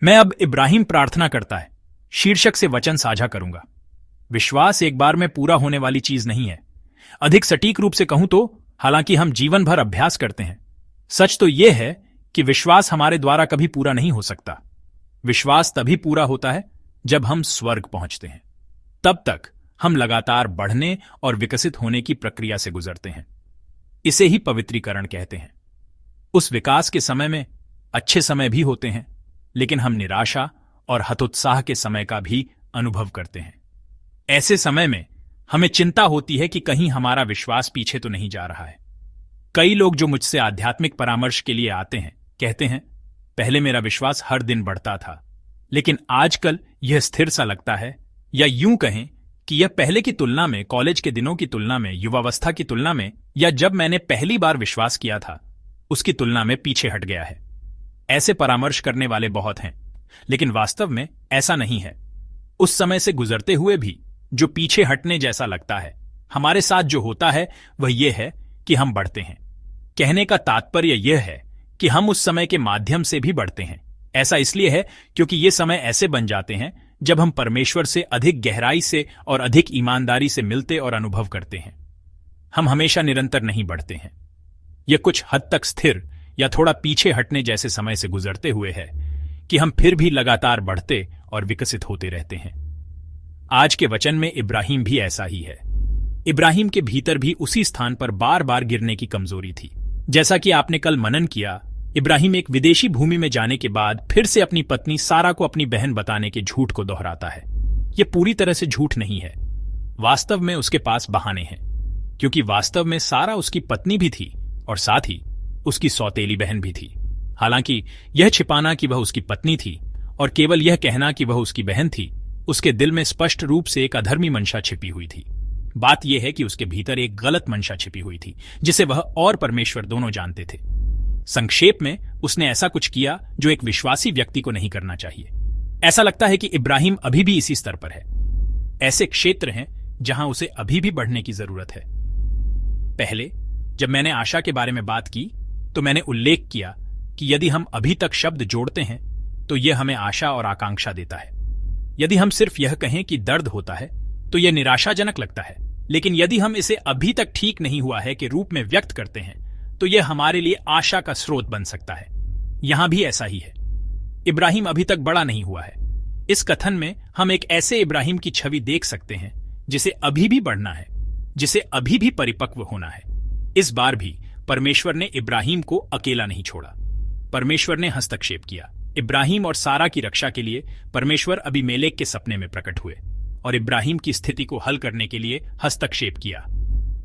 मैं अब इब्राहिम प्रार्थना करता है शीर्षक से वचन साझा करूंगा। विश्वास एक बार में पूरा होने वाली चीज नहीं है। अधिक सटीक रूप से कहूं तो हालांकि हम जीवन भर अभ्यास करते हैं, सच तो यह है कि विश्वास हमारे द्वारा कभी पूरा नहीं हो सकता। विश्वास तभी पूरा होता है जब हम स्वर्ग पहुंचते हैं। तब तक हम लगातार बढ़ने और विकसित होने की प्रक्रिया से गुजरते हैं। इसे ही पवित्रीकरण कहते हैं। उस विकास के समय में अच्छे समय भी होते हैं, लेकिन हम निराशा और हतोत्साह के समय का भी अनुभव करते हैं। ऐसे समय में हमें चिंता होती है कि कहीं हमारा विश्वास पीछे तो नहीं जा रहा है। कई लोग जो मुझसे आध्यात्मिक परामर्श के लिए आते हैं कहते हैं, पहले मेरा विश्वास हर दिन बढ़ता था, लेकिन आजकल यह स्थिर सा लगता है, या यूं कहें कि यह पहले की तुलना में, कॉलेज के दिनों की तुलना में, युवावस्था की तुलना में, या जब मैंने पहली बार विश्वास किया था उसकी तुलना में पीछे हट गया है। ऐसे परामर्श करने वाले बहुत हैं, लेकिन वास्तव में ऐसा नहीं है। उस समय से गुजरते हुए भी जो पीछे हटने जैसा लगता है, हमारे साथ जो होता है वह यह है कि हम बढ़ते हैं। कहने का तात्पर्य यह है कि हम उस समय के माध्यम से भी बढ़ते हैं। ऐसा इसलिए है क्योंकि ये समय ऐसे बन जाते हैं जब हम परमेश्वर से अधिक गहराई से और अधिक ईमानदारी से मिलते और अनुभव करते हैं। हम हमेशा निरंतर नहीं बढ़ते हैं। यह कुछ हद तक स्थिर या थोड़ा पीछे हटने जैसे समय से गुजरते हुए है कि हम फिर भी लगातार बढ़ते और विकसित होते रहते हैं। आज के वचन में इब्राहिम भी ऐसा ही है। इब्राहिम के भीतर भी उसी स्थान पर बार बार गिरने की कमजोरी थी। जैसा कि आपने कल मनन किया, इब्राहिम एक विदेशी भूमि में जाने के बाद फिर से अपनी पत्नी सारा को अपनी बहन बताने के झूठ को दोहराता है। यह पूरी तरह से झूठ नहीं है। वास्तव में उसके पास बहाने हैं, क्योंकि वास्तव में सारा उसकी पत्नी भी थी और साथ ही उसकी सौतेली बहन भी थी। हालांकि यह छिपाना कि वह उसकी पत्नी थी और केवल यह कहना कि वह उसकी बहन थी, उसके दिल में स्पष्ट रूप से एक अधर्मी मंशा छिपी हुई थी। बात यह है कि उसके भीतर एक गलत मंशा छिपी हुई थी, जिसे वह और परमेश्वर दोनों जानते थे। संक्षेप में उसने ऐसा कुछ किया जो एक विश्वासी व्यक्ति को नहीं करना चाहिए। ऐसा लगता है कि इब्राहिम अभी भी इसी स्तर पर है। ऐसे क्षेत्र हैं जहां उसे अभी भी बढ़ने की जरूरत है। पहले जब मैंने आशा के बारे में बात की तो मैंने उल्लेख किया कि यदि हम अभी तक शब्द जोड़ते हैं तो यह हमें आशा और आकांक्षा देता है। यदि हम सिर्फ यह कहें कि दर्द होता है तो यह निराशाजनक लगता है, लेकिन यदि हम इसे अभी तक ठीक नहीं हुआ है के रूप में व्यक्त करते हैं तो यह हमारे लिए आशा का स्रोत बन सकता है। यहां भी ऐसा ही है। इब्राहिम अभी तक बड़ा नहीं हुआ है। इस कथन में हम एक ऐसे इब्राहिम की छवि देख सकते हैं जिसे अभी भी बढ़ना है, जिसे अभी भी परिपक्व होना है। इस बार भी परमेश्वर ने इब्राहिम को अकेला नहीं छोड़ा। परमेश्वर ने हस्तक्षेप किया। इब्राहिम और सारा की रक्षा के लिए परमेश्वर अबीमेलेक के सपने में प्रकट हुए और इब्राहिम की स्थिति को हल करने के लिए हस्तक्षेप किया।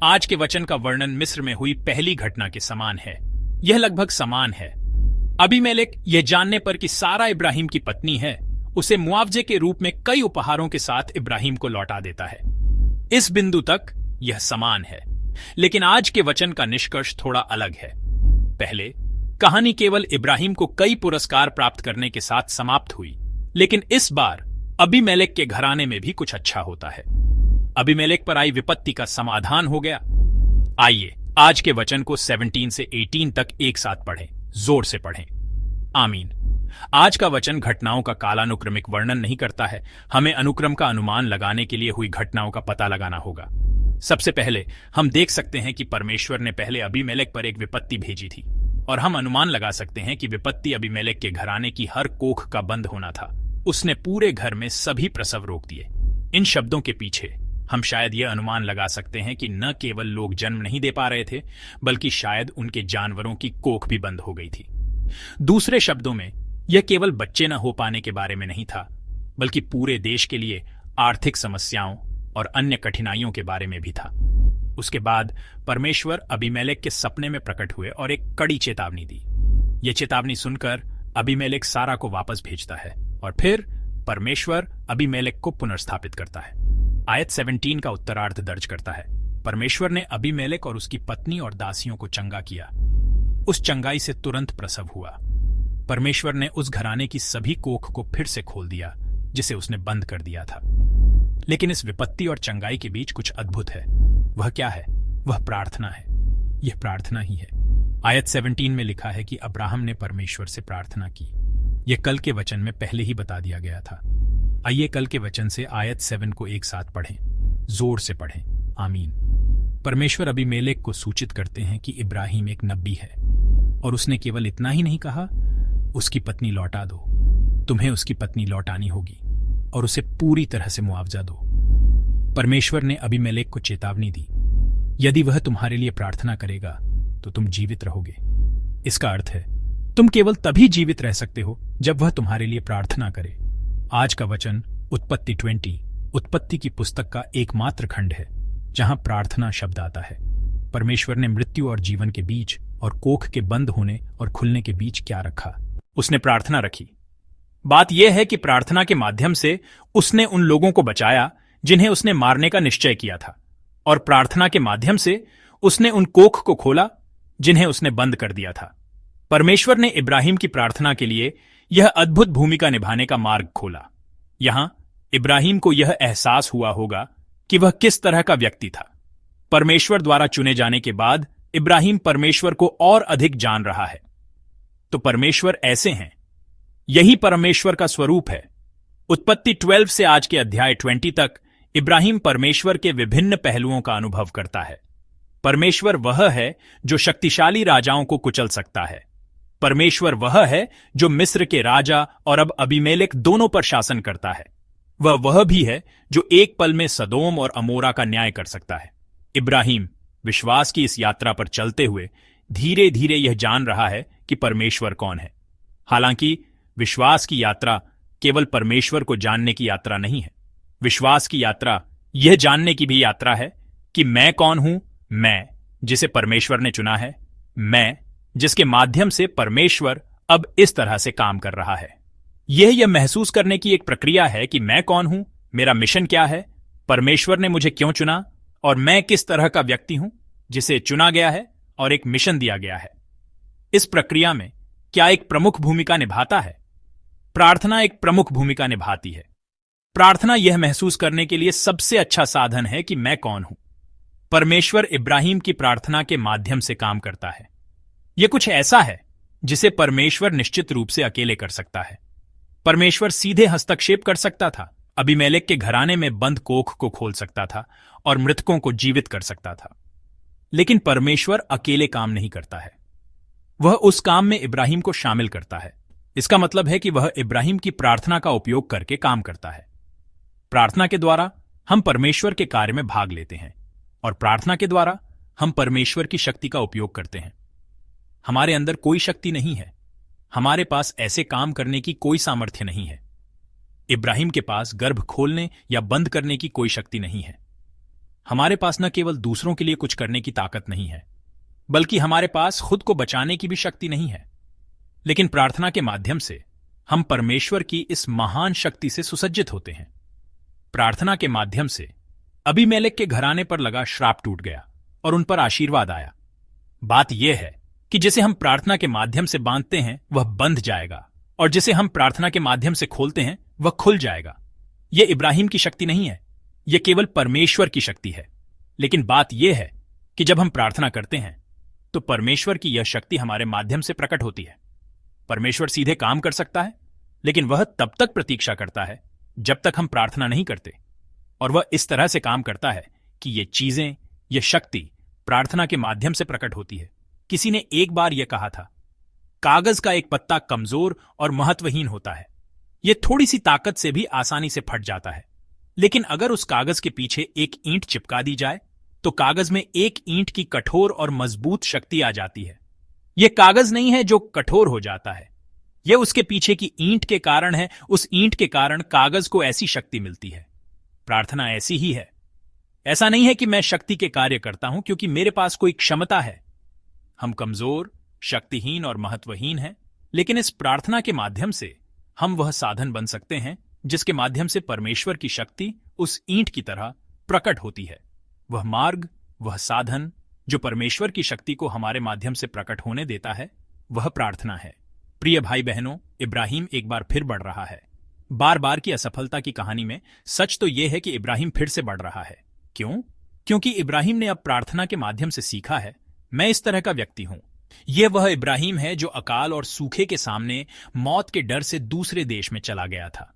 आज के वचन का वर्णन मिस्र में हुई पहली घटना के समान है। यह लगभग समान है। अबीमेलेक यह जानने पर कि सारा इब्राहिम की पत्नी है, उसे मुआवजे के रूप में कई उपहारों के साथ इब्राहिम को लौटा देता है। इस बिंदु तक यह समान है, लेकिन आज के वचन का निष्कर्ष थोड़ा अलग है। पहले कहानी केवल इब्राहिम को कई पुरस्कार प्राप्त करने के साथ समाप्त हुई, लेकिन इस बार अबीमेलेक के घराने में भी कुछ अच्छा होता है। अबीमेलेक पर आई विपत्ति का समाधान हो गया। आइए आज के वचन को 17 से 18 तक एक साथ पढ़ें, जोर से पढ़ें। आमीन। आज का वचन घटनाओं का कालानुक्रमिक वर्णन नहीं करता है। हमें अनुक्रम का अनुमान लगाने के लिए हुई घटनाओं का पता लगाना होगा। सबसे पहले हम देख सकते हैं कि परमेश्वर ने पहले अबीमेलेक पर एक विपत्ति भेजी थी, और हम अनुमान लगा सकते हैं कि विपत्ति अबीमेलेक के घराने की हर कोख का बंद होना था। उसने पूरे घर में सभी प्रसव रोक दिए। इन शब्दों के पीछे हम शायद यह अनुमान लगा सकते हैं कि न केवल लोग जन्म नहीं दे पा रहे थे, बल्कि शायद उनके जानवरों की कोख भी बंद हो गई थी। दूसरे शब्दों में यह केवल बच्चे न हो पाने के बारे में नहीं था, बल्कि पूरे देश के लिए आर्थिक समस्याओं और अन्य कठिनाइयों के बारे में भी था। उसके बाद परमेश्वर अबीमेलेक के सपने में प्रकट हुए और एक कड़ी चेतावनी दी। यह चेतावनी सुनकर अबीमेलेक सारा को वापस भेजता है और फिर परमेश्वर अबीमेलेक को पुनर्स्थापित करता है। आयत 17 का उत्तरार्ध दर्ज करता है। परमेश्वर ने अबीमेलेक और उसकी पत्नी और दासियों को चंगा किया। उस चंगाई से तुरंत प्रसव हुआ। परमेश्वर ने उस घराने की सभी कोख को फिर से खोल दिया जिसे उसने बंद कर दिया था। लेकिन इस विपत्ति और चंगाई के बीच कुछ अद्भुत है। वह क्या है? वह प्रार्थना है। यह प्रार्थना ही है। आयत 17 में लिखा है कि अब्राहम ने परमेश्वर से प्रार्थना की। यह कल के वचन में पहले ही बता दिया गया था। आइए कल के वचन से आयत 7 को एक साथ पढ़ें, जोर से पढ़ें। आमीन। परमेश्वर अबीमेलेक को सूचित करते हैं कि इब्राहिम एक नबी है और उसने केवल इतना ही नहीं कहा, उसकी पत्नी लौटा दो, तुम्हें उसकी पत्नी लौटानी होगी और उसे पूरी तरह से मुआवजा दो। परमेश्वर ने अबीमेलेक को चेतावनी दी, यदि वह तुम्हारे लिए प्रार्थना करेगा तो तुम जीवित रहोगे। इसका अर्थ है तुम केवल तभी जीवित रह सकते हो जब वह तुम्हारे लिए प्रार्थना करे। आज का वचन उत्पत्ति 20, उत्पत्ति की पुस्तक का एकमात्र खंड है जहां प्रार्थना शब्द आता है। परमेश्वर ने मृत्यु और जीवन के बीच और कोख के बंद होने और खुलने के बीच क्या रखा? उसने प्रार्थना रखी। बात यह है कि प्रार्थना के माध्यम से उसने उन लोगों को बचाया जिन्हें उसने मारने का निश्चय किया था, और प्रार्थना के माध्यम से उसने उन कोख को खोला जिन्हें उसने बंद कर दिया था। परमेश्वर ने इब्राहिम की प्रार्थना के लिए यह अद्भुत भूमिका निभाने का मार्ग खोला। यहां इब्राहिम को यह एहसास हुआ होगा कि वह किस तरह का व्यक्ति था। परमेश्वर द्वारा चुने जाने के बाद इब्राहिम परमेश्वर को और अधिक जान रहा है। तो परमेश्वर ऐसे हैं, यही परमेश्वर का स्वरूप है। उत्पत्ति 12 से आज के अध्याय 20 तक इब्राहिम परमेश्वर के विभिन्न पहलुओं का अनुभव करता है। परमेश्वर वह है जो शक्तिशाली राजाओं को कुचल सकता है। परमेश्वर वह है जो मिस्र के राजा और अब अबीमेलेक दोनों पर शासन करता है। वह भी है जो एक पल में सदोम और अमोरा का न्याय कर सकता है। इब्राहिम विश्वास की इस यात्रा पर चलते हुए धीरे धीरे यह जान रहा है कि परमेश्वर कौन है। हालांकि विश्वास की यात्रा केवल परमेश्वर को जानने की यात्रा नहीं है। विश्वास की यात्रा यह जानने की भी यात्रा है कि मैं कौन हूं, मैं जिसे परमेश्वर ने चुना है, मैं जिसके माध्यम से परमेश्वर अब इस तरह से काम कर रहा है। यह महसूस करने की एक प्रक्रिया है कि मैं कौन हूं, मेरा मिशन क्या है, परमेश्वर ने मुझे क्यों चुना और मैं किस तरह का व्यक्ति हूं जिसे चुना गया है और एक मिशन दिया गया है। इस प्रक्रिया में क्या एक प्रमुख भूमिका निभाता है? प्रार्थना एक प्रमुख भूमिका निभाती है। प्रार्थना यह महसूस करने के लिए सबसे अच्छा साधन है कि मैं कौन हूं। परमेश्वर इब्राहिम की प्रार्थना के माध्यम से काम करता है। यह कुछ ऐसा है जिसे परमेश्वर निश्चित रूप से अकेले कर सकता है। परमेश्वर सीधे हस्तक्षेप कर सकता था, अबीमेलेक के घराने में बंद कोख को खोल सकता था और मृतकों को जीवित कर सकता था। लेकिन परमेश्वर अकेले काम नहीं करता है, वह उस काम में इब्राहिम को शामिल करता है। इसका मतलब है कि वह इब्राहिम की प्रार्थना का उपयोग करके काम करता है। प्रार्थना के द्वारा हम परमेश्वर के कार्य में भाग लेते हैं और प्रार्थना के द्वारा हम परमेश्वर की शक्ति का उपयोग करते हैं। हमारे अंदर कोई शक्ति नहीं है, हमारे पास ऐसे काम करने की कोई सामर्थ्य नहीं है। इब्राहिम के पास गर्भ खोलने या बंद करने की कोई शक्ति नहीं है। हमारे पास न केवल दूसरों के लिए कुछ करने की ताकत नहीं है, बल्कि हमारे पास खुद को बचाने की भी शक्ति नहीं है। लेकिन प्रार्थना के माध्यम से हम परमेश्वर की इस महान शक्ति से सुसज्जित होते हैं। प्रार्थना के माध्यम से अबीमेलेक के घराने पर लगा श्राप टूट गया और उन पर आशीर्वाद आया। बात यह है कि जिसे हम प्रार्थना के माध्यम से बांधते हैं वह बंध जाएगा और जिसे हम प्रार्थना के माध्यम से खोलते हैं वह खुल जाएगा। यह इब्राहिम की शक्ति नहीं है, यह केवल परमेश्वर की शक्ति है। लेकिन बात यह है कि जब हम प्रार्थना करते हैं तो परमेश्वर की यह शक्ति हमारे माध्यम से प्रकट होती है। परमेश्वर सीधे काम कर सकता है, लेकिन वह तब तक प्रतीक्षा करता है जब तक हम प्रार्थना नहीं करते, और वह इस तरह से काम करता है कि ये चीजें, यह शक्ति प्रार्थना के माध्यम से प्रकट होती है। किसी ने एक बार यह कहा था, कागज का एक पत्ता कमजोर और महत्वहीन होता है, यह थोड़ी सी ताकत से भी आसानी से फट जाता है, लेकिन अगर उस कागज के पीछे एक ईंट चिपका दी जाए तो कागज में एक ईंट की कठोर और मजबूत शक्ति आ जाती है। यह कागज नहीं है जो कठोर हो जाता है, यह उसके पीछे की ईंट के कारण है। उस ईंट के कारण कागज को ऐसी शक्ति मिलती है। प्रार्थना ऐसी ही है। ऐसा नहीं है कि मैं शक्ति के कार्य करता हूं क्योंकि मेरे पास कोई क्षमता है। हम कमजोर, शक्तिहीन और महत्वहीन हैं, लेकिन इस प्रार्थना के माध्यम से हम वह साधन बन सकते हैं जिसके माध्यम से परमेश्वर की शक्ति उस ईंट की तरह प्रकट होती है। वह मार्ग, वह साधन जो परमेश्वर की शक्ति को हमारे माध्यम से प्रकट होने देता है, वह प्रार्थना है। प्रिय भाई बहनों, इब्राहिम एक बार फिर बढ़ रहा है। बार बार की असफलता की कहानी में सच तो यह है कि इब्राहिम फिर से बढ़ रहा है। क्यों? क्योंकि इब्राहिम ने अब प्रार्थना के माध्यम से सीखा है, मैं इस तरह का व्यक्ति हूं। यह वह इब्राहिम है जो अकाल और सूखे के सामने मौत के डर से दूसरे देश में चला गया था।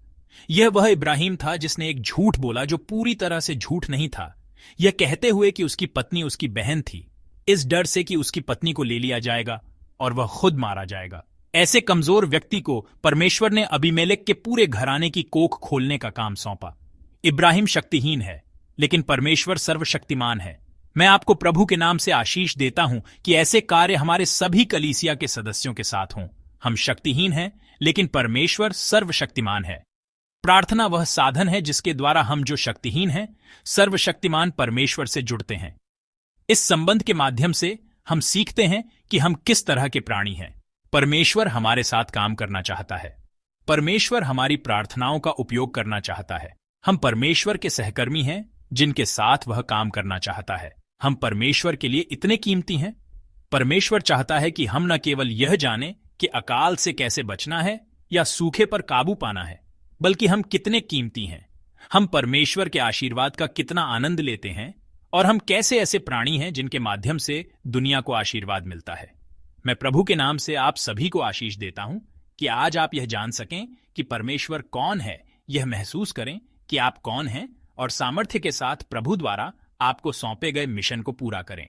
यह वह इब्राहिम था जिसने एक झूठ बोला जो पूरी तरह से झूठ नहीं था, यह कहते हुए कि उसकी पत्नी उसकी बहन थी, इस डर से कि उसकी पत्नी को ले लिया जाएगा और वह खुद मारा जाएगा। ऐसे कमजोर व्यक्ति को परमेश्वर ने अबीमेलेक के पूरे घराने की कोख खोलने का काम सौंपा। इब्राहिम शक्तिहीन है, लेकिन परमेश्वर सर्वशक्तिमान है। मैं आपको प्रभु के नाम से आशीष देता हूं कि ऐसे कार्य हमारे सभी कलीसिया के सदस्यों के साथ हों। हम शक्तिहीन हैं, लेकिन परमेश्वर सर्वशक्तिमान है। प्रार्थना वह साधन है जिसके द्वारा हम जो शक्तिहीन हैं, सर्वशक्तिमान परमेश्वर से जुड़ते हैं। इस संबंध के माध्यम से हम सीखते हैं कि हम किस तरह के प्राणी हैं। परमेश्वर हमारे साथ काम करना चाहता है। परमेश्वर हमारी प्रार्थनाओं का उपयोग करना चाहता है। हम परमेश्वर के सहकर्मी हैं जिनके साथ वह काम करना चाहता है। हम परमेश्वर के लिए इतने कीमती हैं। परमेश्वर चाहता है कि हम न केवल यह जानें कि अकाल से कैसे बचना है या सूखे पर काबू पाना है, बल्कि हम कितने कीमती हैं, हम परमेश्वर के आशीर्वाद का कितना आनंद लेते हैं और हम कैसे ऐसे प्राणी हैं जिनके माध्यम से दुनिया को आशीर्वाद मिलता है। मैं प्रभु के नाम से आप सभी को आशीष देता हूं कि आज आप यह जान सकें कि परमेश्वर कौन है, यह महसूस करें कि आप कौन हैं और सामर्थ्य के साथ प्रभु द्वारा आपको सौंपे गए मिशन को पूरा करें।